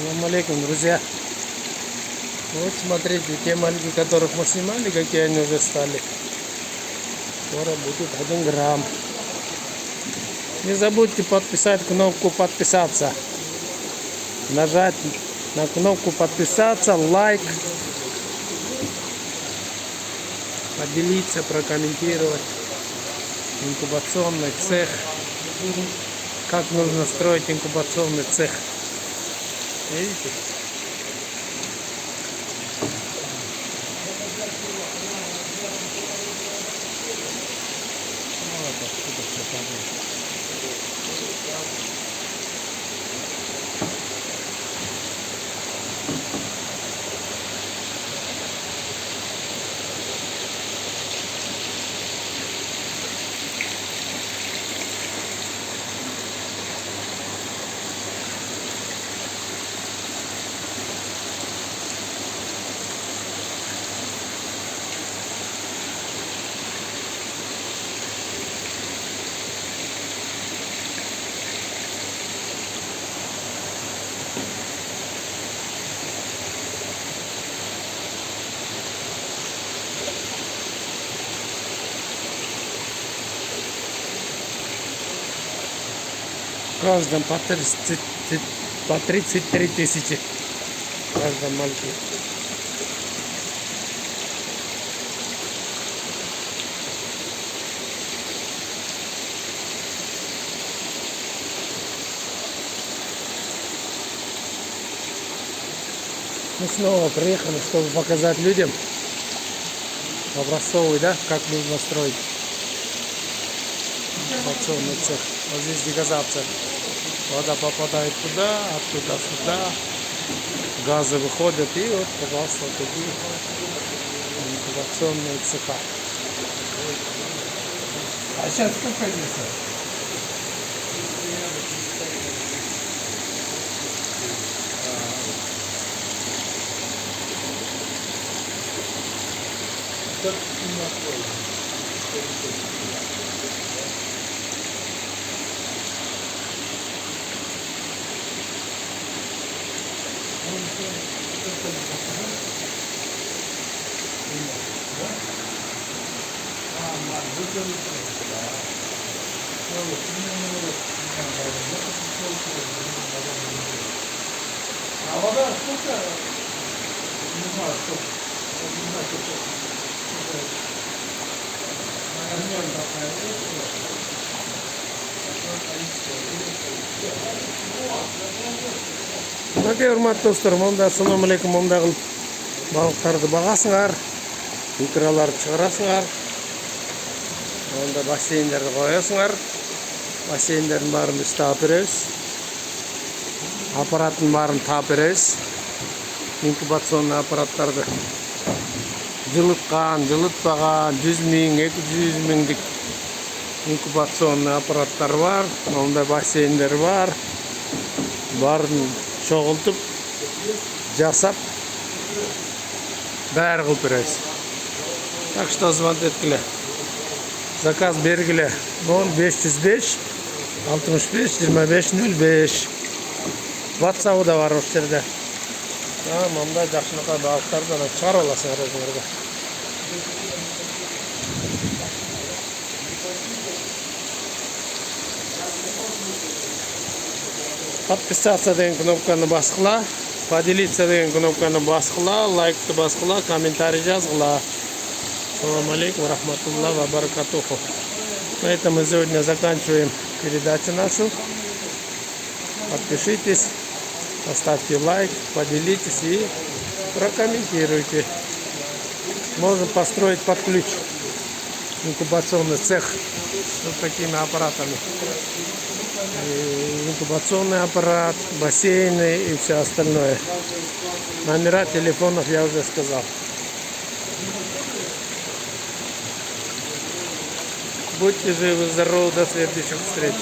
Ассаламу алейкум, друзья. Вот смотрите, те мальки, которых мы снимали, какие они уже стали. Скоро будет 1 грамм. Не забудьте подписать кнопку подписаться. Нажать на кнопку подписаться, лайк. Поделиться, прокомментировать. Инкубационный цех. Как нужно строить инкубационный цех. Видите? Вот отсюда все падает. В каждом по 33 тысячи. В каждом мальке. Мы снова приехали, чтобы показать людям образцовый, да, как нужно строить инкубационный цех. Вот здесь дегазация. Вода попадает туда, оттуда сюда. Газы выходят. И вот, пожалуйста, вот такие инкубационные цеха. А сейчас сколько здесь? А вода сколько? Не знаю, сколько. Не знаю, сколько. Размер такая есть. Мынакей урматтуу достор, монда ассаламу алейкум, мондагы балыктарды багасыңар, икраларды чыгарасыңар, монда бассейндерди коесуңар. Бассейндердин баарын биз таап беребиз. Аппараттын баарын таап беребиз. Инкубационный аппараттарды жылыткан, жылытпаган 100 000, 200 000 инкубационный аппараттар бар. Монда бассейндер бар. Барын чогултуп, жасап, баары кылып беребиз. Так что звонок эткиле. Заказ бергиле. 0505 65 25 05. WhatsApp да бар ошол жерде. Мындай жакшынакай балыктарды ана чыгарып аласыңар өзүңөргө. Подписаться деген кнопканы баскыла, поделиться деген кнопканы баскыла, лайкты баскыла, комментарий жазгыла. Ассаламу алейкум, рахматуллах ва баракатуху. На этом мы сегодня заканчиваем передачу нашу. Подпишитесь, поставьте лайк, поделитесь и прокомментируйте. Можем построить под ключ инкубационный цех с такими аппаратами. И инкубационный аппарат, бассейны и все остальное. Номера телефонов я уже сказал. Будьте живы, здоровы, до следующих встреч.